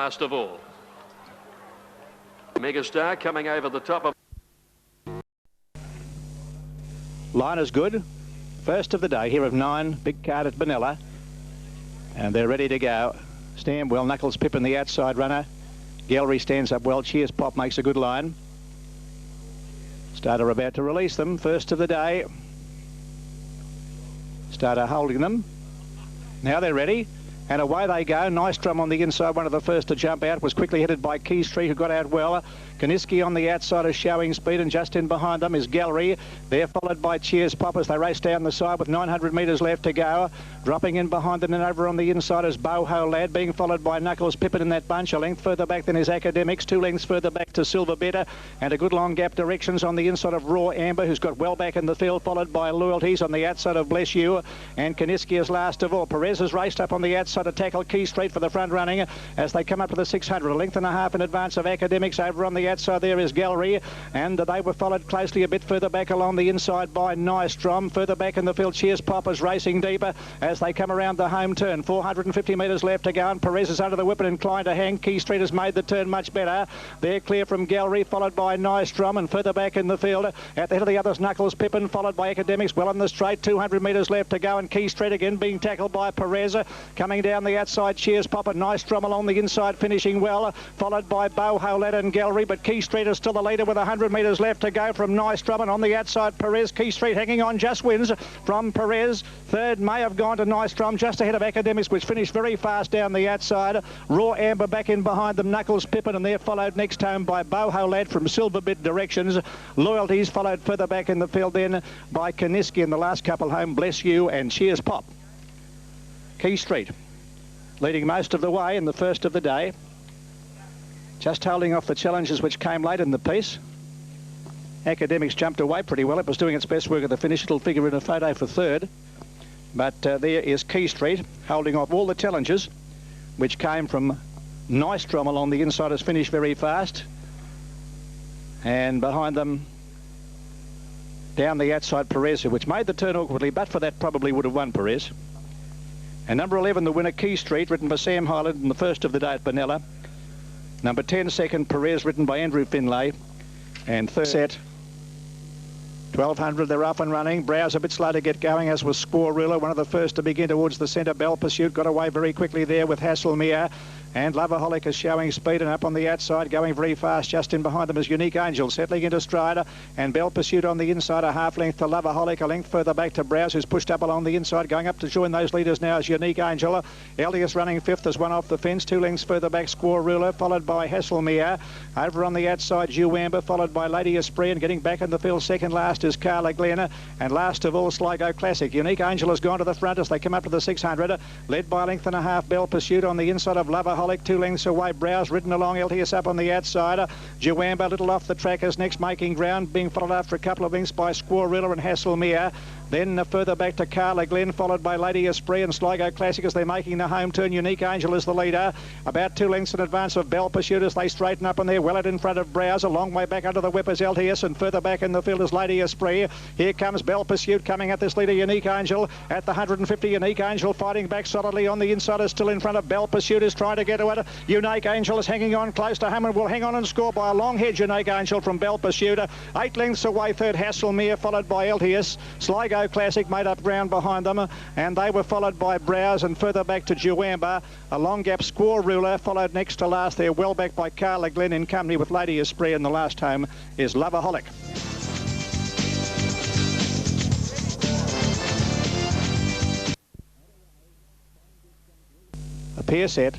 Last of all, Megastar coming over the top of. Line is good. First of the day here of 9, big card at Benalla. And they're ready to go. Stand well, Knuckles Pippin, the outside runner. Gallery stands up well. Cheers Pop makes a good line. Starter about to release them. First of the day. Starter holding them. Now they're ready. And away they go. Nice drum on the inside. One of the first to jump out was quickly headed by Key Street, who got out well. Kaniski on the outside is showing speed, and just in behind them is Gallery. They're followed by Cheers Pop as they race down the side with 900 metres left to go. Dropping in behind them and over on the inside is Boho Lad, being followed by Knuckles Pippin in that bunch. A length further back than his Academics. 2 lengths further back to Silver Better, and a good long gap directions on the inside of Raw Amber, who's got well back in the field, followed by Loyalties on the outside of Bless You, and Kaniski is last of all. Perez has raced up on the outside to tackle Key Street for the front running as they come up to the 600. A length and a half in advance of Academics. Over on the outside there is Gallery, and they were followed closely a bit further back along the inside by Nice Drum. Further back in the field, Cheers Pop is racing deeper as they come around the home turn. 450 metres left to go, and Perez is under the whip and inclined to hang. Key Street has made the turn much better. They're clear from Gallery, followed by Nice Drum, and further back in the field at the head of the others, Knuckles Pippin, followed by Academics well on the straight. 200 metres left to go, and Key Street again being tackled by Perez. Coming down the outside, Cheers Pop, a Nice Drum along the inside, finishing well, followed by Boho Lad and Gallery, but Key Street is still the leader with 100 metres left to go from Nice Drum, and on the outside Perez. Key Street hanging on, just wins from Perez. Third may have gone to Nice Drum, just ahead of Academics, which finished very fast down the outside. Raw Amber back in behind them, Knuckles Pippin, and they're followed next home by Boho Lad from Silver Bit directions. Loyalties followed further back in the field then by Kaniski in the last couple home, Bless You and Cheers Pop. Key Street leading most of the way in the first of the day, just holding off the challenges which came late in the piece. Academics jumped away pretty well. It was doing its best work at the finish. It'll figure in a photo for third. But there is Key Street holding off all the challenges which came from Nice Drum along the inside. Has finished very fast. And behind them, down the outside, Perez, which made the turn awkwardly, but for that probably would have won Perez. And number 11, the winner, Key Street, ridden by Sam Hyland in the first of the day at Benalla. Number 10, second, Perez, ridden by Andrew Finlay. And third set, 1200, they're up and running. Browse a bit slow to get going, as was Score Ruler, one of the first to begin towards the centre. Bell Pursuit got away very quickly there with Hasselmere. And Loverholic is showing speed and up on the outside, going very fast. Just in behind them is Unique Angel, settling into stride. And Bell Pursuit on the inside, a half length to Loverholic, a length further back to Browse, who's pushed up along the inside. Going up to join those leaders now is Unique Angel. Elias running fifth as one off the fence. 2 lengths further back, Score Ruler, followed by Hasselmere. Over on the outside, Jew Amber, followed by Lady Esprit. And getting back in the field, second last is Carla Glenn. And last of all, Sligo Classic. Unique Angel has gone to the front as they come up to the 600. Led by a length and a half, Bell Pursuit on the inside of Loverholic. 2 lengths away, Browse ridden along, LTS up on the outside. Jawamba a little off the track as next making ground, being followed after a couple of lengths by Squaw Ruler and Hasselmere. Then further back to Carla Glenn, followed by Lady Esprit and Sligo Classic as they're making the home turn. Unique Angel is the leader, about 2 lengths in advance of Bell Pursuit as they straighten up, and they're well out in front of Browse. A long way back under the whip is LTS, and further back in the field is Lady Esprit. Here comes Bell Pursuit coming at this leader, Unique Angel, at the 150. Unique Angel fighting back solidly on the inside, is still in front of Bell Pursuit, is trying to get to it. Unique Angel is hanging on close to home and will hang on and score by a long hedge. Unique Angel from Bell Pursuit, 8 lengths away, third Hasselmere, followed by LTS. Sligo Classic made up ground behind them, and they were followed by Browse, and further back to Jawamba. A long gap, Squaw Ruler, followed next to last there, well back by Carla Glenn in company with Lady Esprit, and the last home is Loverholic. A pair set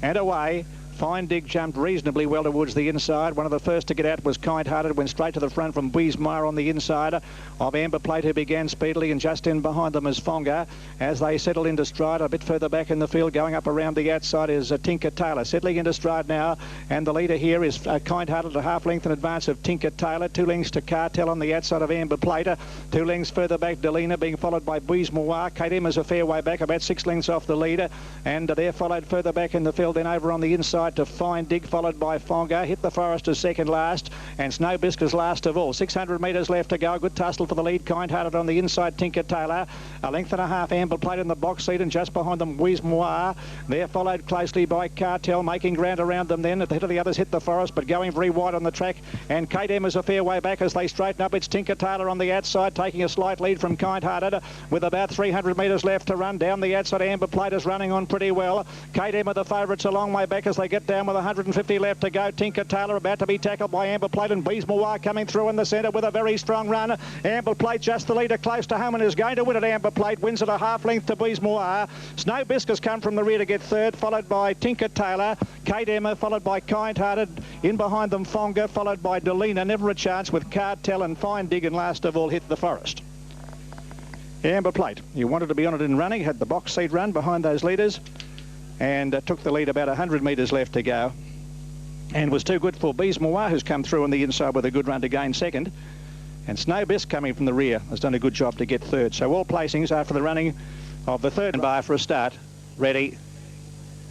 and away. Fine Dig jumped reasonably well towards the inside. One of the first to get out was Kind Hearted, went straight to the front from Buismeyer on the inside of Amber Plate, who began speedily, and just in behind them is Fonga as they settle into stride. A bit further back in the field, going up around the outside, is Tinker Taylor, settling into stride now, and the leader here is Kind Hearted, a half length in advance of Tinker Taylor. 2 lengths to Cartel on the outside of Amber Plate. 2 lengths further back, Delina, being followed by Buismeyer. Kate M is a fair way back, about 6 lengths off the leader, and they're followed further back in the field. Then over on the inside to Fine Dig, followed by Fonga. Hit the Forest as second last, and Snow Biscuits last of all. 600 metres left to go. Good tussle for the lead. Kind-hearted on the inside, Tinker Tailor. A length and a half, Amber Plate in the box seat, and just behind them, Wiz Moir. They're followed closely by Cartel, making ground around them then. At the head of the others hit the forest, but going very wide on the track. And Kate M is a fair way back as they straighten up. It's Tinker Tailor on the outside, taking a slight lead from Kind-hearted with about 300 metres left to run. Down the outside, Amber Plate is running on pretty well. Kate M are the favourites a long way back as they get down with 150 left to go. Tinker Tailor about to be tackled by Amber Plate, and Wiz Moir coming through in the centre with a very strong run. Amber Plate just the leader close to home and is going to win it. Amber Plate wins at a half length to Wiz Moir. Snow Biscuits come from the rear to get third, followed by Tinker Tailor. Kate Emma followed by Kind-hearted. In behind them, Fonga, followed by Delina. Never a chance with Cartel and Fine Dig, and last of all hit the forest. Amber Plate, you wanted to be on it in running, had the box seat run behind those leaders, and took the lead about 100 metres left to go, and was too good for Wiz Moir, who's come through on the inside with a good run to gain second. And Snow Biscuits coming from the rear has done a good job to get third. So all placings after the running of the third bar for a start. Ready.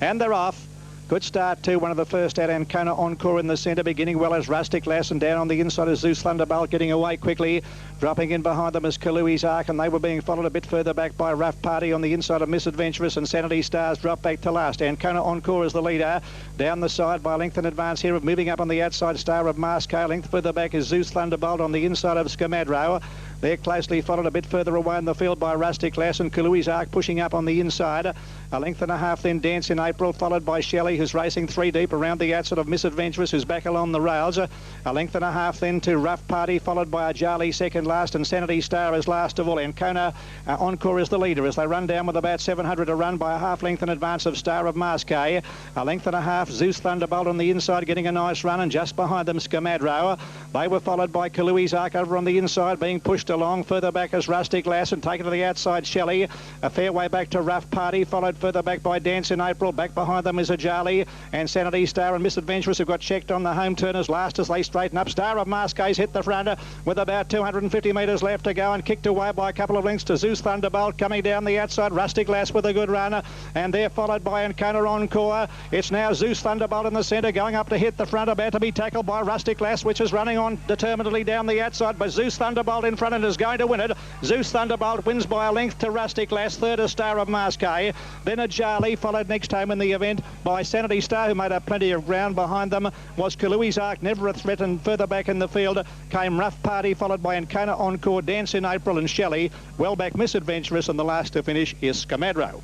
And they're off. Good start too. One of the first out, Ancona Encore in the centre, beginning well as Rustic Lass, and down on the inside is Zeus Thunderbolt getting away quickly. Dropping in behind them is Kalui's Ark, and they were being followed a bit further back by Rough Party on the inside of Misadventurous, and Sanity Stars drop back to last. Ancona Encore is the leader. Down the side by length in advance here, of moving up on the outside, Star of Masco. Length further back is Zeus Thunderbolt on the inside of Scamadro. They're closely followed a bit further away in the field by Rustic Lass, and Kalui's Ark pushing up on the inside. A length and a half then Dance in April, followed by Shelley, who's racing three deep around the outside of Misadventurous, who's back along the rails. A length and a half then to Rough Party, followed by Ajali second last, and Sanity Star is last of all. Ancona Encore is the leader as they run down with about 700 to run by a half length in advance of Star of Masque. A length and a half, Zeus Thunderbolt on the inside getting a nice run, and just behind them Scamadro. They were followed by Kalui's Ark over on the inside, being pushed along. Further back as Rustic Lass, and taken to the outside Shelley. A fair way back to Rough Party, followed further back by Dance in April. Back behind them is Ajali and Sanity Star and Misadventurous, who got checked on the home turners last as they straighten up. Star of Masque's hit the front with about 250 metres left to go, and kicked away by a couple of lengths to Zeus Thunderbolt. Coming down the outside, Rustic Lass with a good run, and they're followed by Ancona Encore. It's now Zeus Thunderbolt in the centre, going up to hit the front, about to be tackled by Rustic Lass, which is running on determinedly down the outside, but Zeus Thunderbolt in front and is going to win it. Zeus Thunderbolt wins by a length to Rustic Lass. Third is Star of Masque. Then Ajali, followed next home in the event by Sanity Star, who made up plenty of ground. Behind them was Kalui's Ark, never a threat, and further back in the field came Rough Party, followed by Ancona Encore, Dance in April and Shelley. Well back Misadventurous, and the last to finish is Scamadro.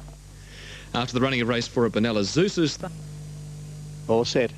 After the running of race 4 at Benalla, Zeus's... All set.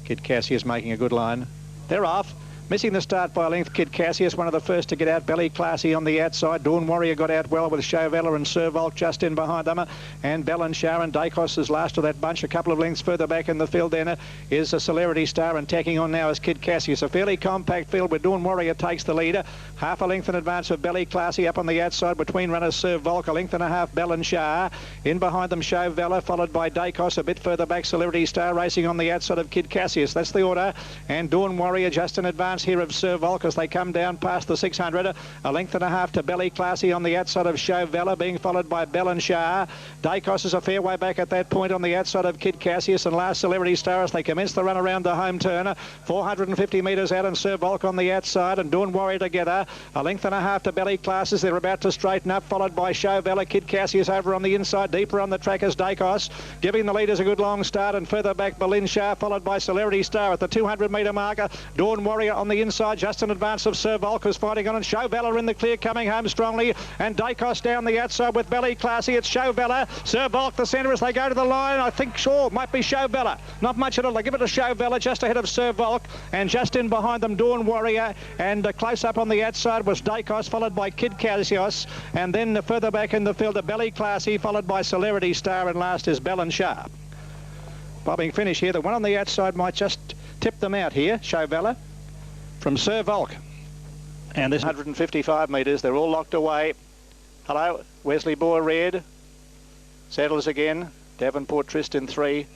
Kid Cassius making a good line. They're off. Missing the start by a length, Kid Cassius, one of the first to get out. Belly Classy on the outside. Dawn Warrior got out well with Chauvella and Sir Volk just in behind them. And Belanchar and Dacos is last of that bunch. A couple of lengths further back in the field then is a Celerity Star, and tacking on now is Kid Cassius. A fairly compact field where Dawn Warrior takes the lead. Half a length in advance of Belly Classy. Up on the outside between runners Sir Volk. A length and a half Belanchar. In behind them Chauvella, followed by Dacos. A bit further back Celerity Star racing on the outside of Kid Cassius. That's the order. And Dawn Warrior just in advance here of Sir Volk as they come down past the 600. A length and a half to Belly Classy on the outside of Chauvella, being followed by Belanchar. Dacos is a fair way back at that point on the outside of Kid Cassius, and last Celebrity Star as they commence the run around the home turn. 450 metres out, and Sir Volk on the outside and Dawn Warrior together. A length and a half to Belly Classy. They're about to straighten up, followed by Chauvella. Kid Cassius over on the inside, deeper on the track as Dacos, giving the leaders a good long start, and further back Belanchar, followed by Celebrity Star at the 200 metre marker. Dawn Warrior on the inside, just in advance of Sir Volk, who's fighting on, and Chauvella in the clear, coming home strongly, and Dacos down the outside with Belly Classy. It's Chauvella, Sir Volk the centre as they go to the line. I think sure might be Chauvella, not much at all. They give it to Chauvella just ahead of Sir Volk, and just in behind them Dawn Warrior, and close up on the outside was Dacos, followed by Kid Cassius, and then further back in the field to Belly Classy, followed by Celerity Star, and last is Belanchar. Bobbing finish here. The one on the outside might just tip them out here, Chauvella, from Sir Volk. And this 155 metres, they're all locked away. Hello, Wesley Boer Red. Settles again. Davenport Trist in 3.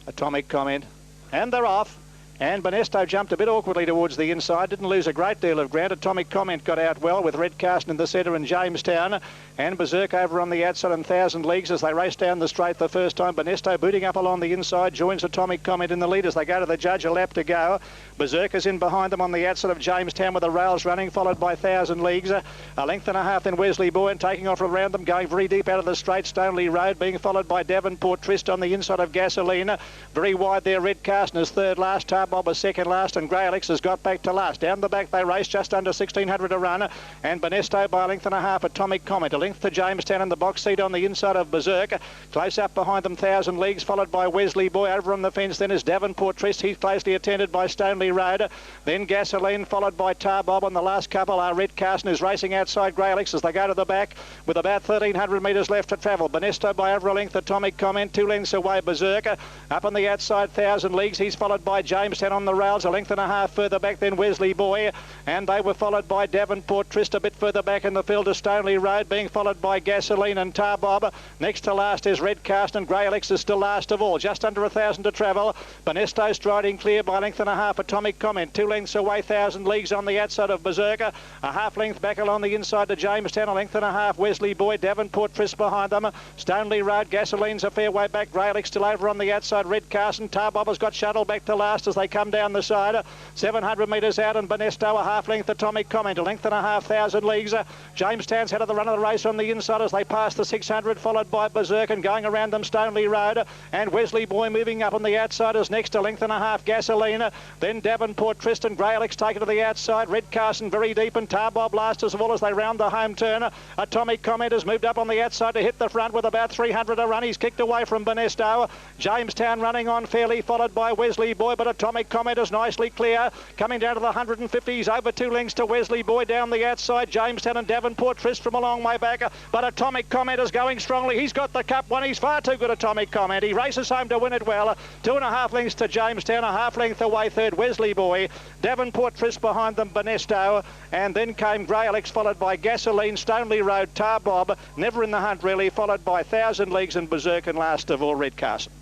Atomic Comment. And they're off. And Benesto jumped a bit awkwardly towards the inside, didn't lose a great deal of ground. Atomic Comment got out well with Red Carson in the centre and Jamestown. And Berserk over on the outside and 1,000 Leagues as they race down the straight the first time. Benesto booting up along the inside, joins Atomic Comment in the lead as they go to the judge, a lap to go. Berserk is in behind them on the outside of Jamestown with the rails running, followed by 1,000 Leagues. A length and a half then Wesley Boy, and taking off around them, going very deep out of the straight, Stoneleigh Road, being followed by Davenport Trist on the inside of Gasoline. Very wide there, Red Carson is third last, Tarbob is second last, and Grey Alex has got back to last. Down the back they race, just under 1,600 a run, and Benesto by a length and a half. Atomic Comment, a length to Jamestown in the box seat on the inside of Berserk. Close up behind them, 1,000 Leagues, followed by Wesley Boy. Over on the fence then is Davenport Trist. He's closely attended by Stoneleigh Road. Then Gasoline, followed by Tarbob, and the last couple are Red Carson, is racing outside Grey Alex as they go to the back with about 1,300 metres left to travel. Benesto by over a length, Atomic Comment, 2 lengths away, Berserk. Up on the outside, 1,000 Leagues. He's followed by Jamestown on the rails, a length and a half further back than Wesley Boy, and they were followed by Davenport Trist a bit further back in the field to Stoneleigh Road, being followed by Gasoline and Tarbob. Next to last is Red Carson, and Grey Alex is still last of all. Just under 1,000 to travel. Benesto striding clear by a length and a half. Atomic Comment, 2 lengths away, 1,000 Leagues on the outside of Berserker. A half length back along the inside to Jamestown, a length and a half. Wesley Boy, Davenport Trist behind them. Stoneleigh Road, Gasoline's a fair way back. Grey Alex still over on the outside. Red Carson, Tarbob has got shuttled back to last as they come down the side. 700 metres out, and Benesto a half length. Atomic Comment, a length and a half, 1,000 Leagues. Jamestown's head of the run of the race on the inside as they pass the 600, followed by Berserk, and going around them Stoneleigh Road, and Wesley Boy moving up on the outside as next, a length and a half, Gasoline. Then Davenport Trist and Grey Alex taken to the outside. Red Carson very deep, and Tarbob last as well as they round the home turn. Atomic Comment has moved up on the outside to hit the front with about 300 a run. He's kicked away from Benesto. Jamestown running on fairly, followed by Wesley Boy, but Atomic Comment is nicely clear. Coming down to the 150s, over 2 lengths to Wesley Boy down the outside. Jamestown and Davenport Trist from a long way back, but Atomic Comment is going strongly. He's got the cup one. He's far too good, Atomic Comment. He races home to win it well. 2.5 lengths to Jamestown, a half length away third, Wesley Boy. Davenport Trist behind them, Benesto, and then came Grey Alex, followed by Gasoline, Stoneleigh Road, Tarbob, never in the hunt really, followed by 1,000 Leagues and Berserk, and last of all, Red Carson.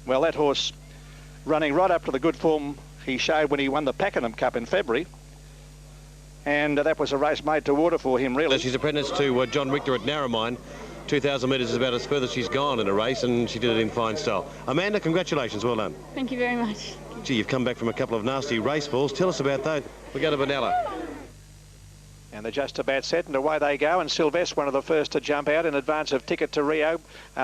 Well, that horse running right up to the good form he showed when he won the Pakenham Cup in February. And that was a race made to order for him, really. She's apprenticed to John Richter at Narromine. 2,000 metres is about as further she's gone in a race, and she did it in fine style. Amanda, congratulations, well done. Thank you very much. Gee, you've come back from a couple of nasty race falls. Tell us about that. We go to Benalla. And they're just about set, and away they go. And Sylvester, one of the first to jump out in advance of Ticket to Rio,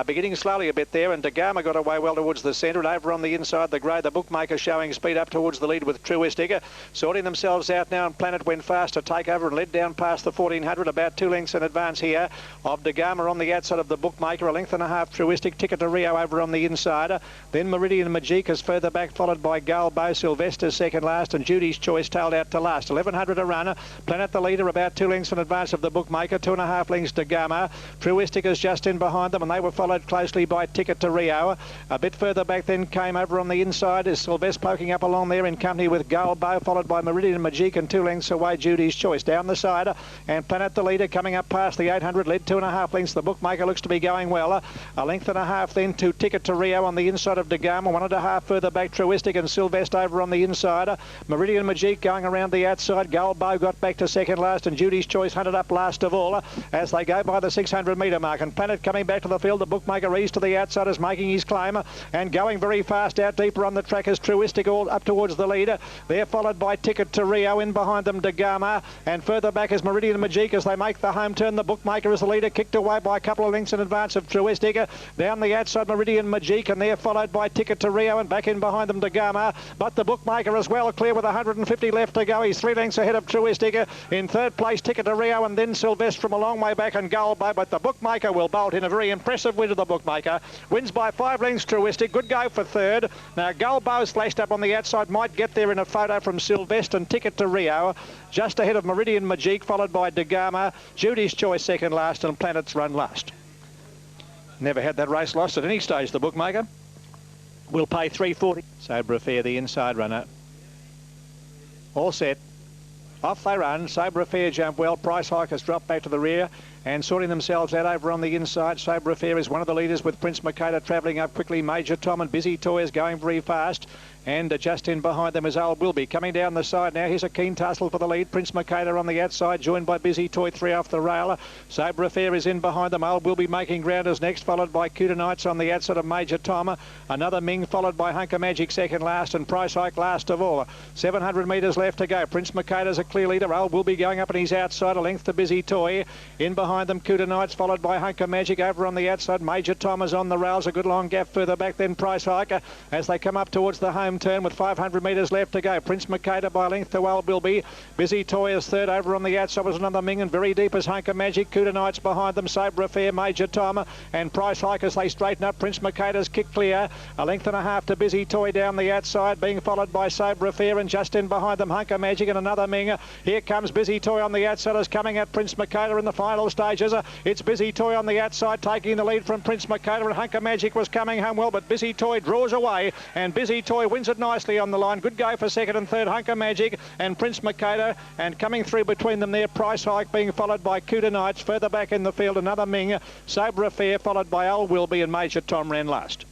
beginning slowly a bit there. And Dagama got away well towards the centre, and over on the inside, the grey, the bookmaker showing speed up towards the lead with Truistic. Sorting themselves out now, and Planet went fast to take over and led down past the 1,400, about 2 lengths in advance here of Dagama on the outside of the bookmaker, a length and a half. Truistic, Ticket to Rio over on the inside. Then Meridian Majika's further back, followed by Galbo. Sylvester second last, and Judy's Choice tailed out to last. 1,100 a run. Planet the leader, about 2 lengths in advance of the bookmaker, 2.5 lengths to Gama. Truistic is just in behind them, and they were followed closely by Ticket to Rio. A bit further back then came over on the inside is Sylvester poking up along there in company with Galbo, followed by Meridian Majik, and 2 lengths away Judy's Choice. Down the side, and Planet the leader coming up past the 800, led 2.5 lengths. The bookmaker looks to be going well. A length and a half then to Ticket to Rio on the inside of Dagama, 1.5 further back Truistic, and Sylvester over on the inside. Meridian Majik going around the outside. Galbo got back to second last, and Judy's Choice hunted up last of all as they go by the 600 metre mark. And Planet coming back to the field. The bookmaker eased to the outside is making his claim, and going very fast out deeper on the track is Truistic, all up towards the leader. They're followed by Ticket to Rio, in behind them Dagama, and further back is Meridian Majik as they make the home turn. The bookmaker is the leader, kicked away by a couple of lengths in advance of Truistic. Down the outside Meridian Majik, and they're followed by Ticket to Rio, and back in behind them Dagama, but the bookmaker as well clear with 150 left to go. He's 3 lengths ahead of Truistic. In third place Ticket to Rio, and then Sylvester from a long way back, and Galbo, but the bookmaker will bolt in a very impressive win to the bookmaker. Wins by 5 lengths Truistic. Good go for third. Now Galbo's flashed up on the outside, might get there in a photo from Sylvester, and Ticket to Rio just ahead of Meridian Majik, followed by Dagama, Judy's Choice second last, and Planet's Run last. Never had that race lost at any stage, the bookmaker. Will pay $3.40. Sabra Fair, the inside runner. All set. Off they run. Sabre Affair jump well. Price Hike has dropped back to the rear. and sorting themselves out over on the inside. Sober Affair is one of the leaders with Prince Makeda travelling up quickly. Major Tom and Busy Toy is going very fast. And just in behind them is Old Wilby. Coming down the side now, here's a keen tussle for the lead. Prince Makeda on the outside, joined by Busy Toy, 3 off the rail. Sober Affair is in behind them. Old Wilby making ground as next, followed by Cuda Knights on the outside of Major Tom. Another Ming, followed by Hunker Magic second last, and Price Hike last of all. 700 metres left to go. Prince Makeda's a clear leader. Old Wilby going up on his outside, a length to Busy Toy. In behind them, Cuda Knights, followed by Hunker Magic. Over on the outside, Major Tom is on the rails. A good long gap further back, then Price Hike as they come up towards the home turn with 500 metres left to go. Prince Makeda by length to Old Wilby. Busy Toy is third. Over on the outside was another Ming, and very deep as Hunker Magic. Cuda Knights behind them. Sober Affair, Major Tom, and Price Hike as they straighten up. Prince Makeda's kick clear. A length and a half to Busy Toy down the outside, being followed by Sober Affair, and just in behind them Hunker Magic and another Ming. Here comes Busy Toy on the outside, is coming at Prince Makeda in the final stages. It's Busy Toy on the outside taking the lead from Prince Makeda, and Hunker Magic was coming home well, but Busy Toy draws away, and Busy Toy wins it nicely on the line. Good go for second and third, Hunker Magic and Prince Makeda, and coming through between them there, Price Hike being followed by Cuda Knights. Further back in the field, another Ming. Sober Affair followed by Old Wilby, and Major Tom ran last.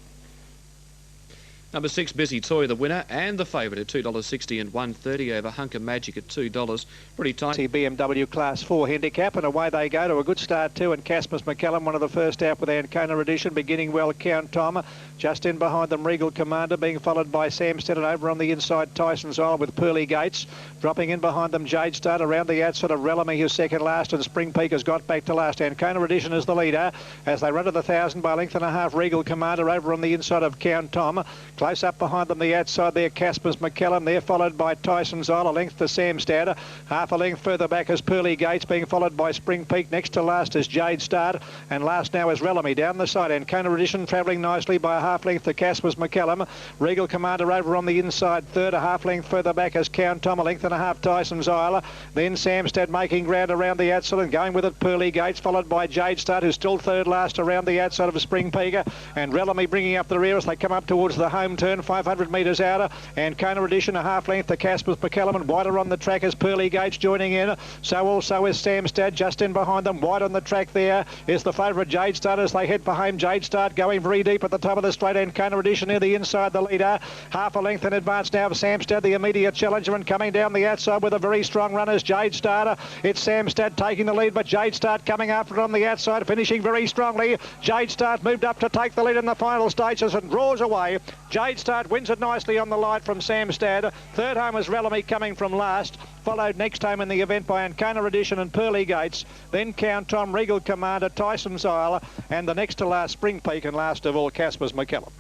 Number 6, Busy Toy, the winner, and the favourite at $2.60 and $1.30 over Hunker Magic at $2. Pretty tight. BMW Class 4 handicap, and away they go to a good start too. And Casmus McCallum, one of the first out with Ancona Edition, beginning well. Count Tom. Just in behind them, Regal Commander, being followed by Samstead, and over on the inside, Tyson's Isle with Pearly Gates. Dropping in behind them, Jade Start. Around the outside of Relamy, who's second last, and Spring Peak has got back to last. Ancona Edition is the leader as they run to the 1,000 by a length and a half. Regal Commander over on the inside of Count Tom. Close up behind them, the outside there, Casper's McCallum. They're followed by Tyson's Isle, a length to Samstead. Half a length further back is Pearly Gates, being followed by Spring Peak. Next to last is Jade Start, and last now is Relamy down the side. Ancona Edition travelling nicely by a half length to Casper's McCallum. Regal Commander over on the inside third. A half length further back is Count Tom, a length and a half Tyson's Isle. Then Samstead making ground around the outside and going with it, Pearly Gates, followed by Jade Start, who's still third last around the outside of Spring Peak, and Relamy bringing up the rear as they come up towards the home turn. 500 metres out, and Kona Edition a half length to Casper's McCallum, and wider on the track is Pearly Gates joining in. So also is Samstead just in behind them. Wide on the track there is the favourite Jade Start as they head for home. Jade Start going very deep at the top of the straight, and Kona Edition near the inside the leader. Half a length in advance now of Samstead, the immediate challenger, and coming down the outside with a very strong run is Jade Start. It's Samstead taking the lead, but Jade Start coming after it on the outside, finishing very strongly. Jade Start moved up to take the lead in the final stages and draws away. Jade Start wins it nicely on the line from Samstead. Third home is Relamy coming from last, followed next home in the event by Ancona Edition and Pearly Gates. Then Count Tom, Regal Commander, Tyson's Isle, and the next to last Spring Peak, and last of all Casper's McCallum.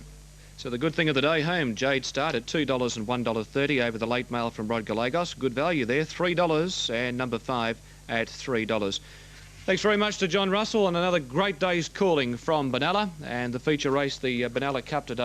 So the good thing of the day home, Jade Start at $2 and $1.30 over the late mail from Rod Gallegos. Good value there, $3, and number 5 at $3. Thanks very much to John Russell, and another great day's calling from Benalla, and the feature race, the Benalla Cup today.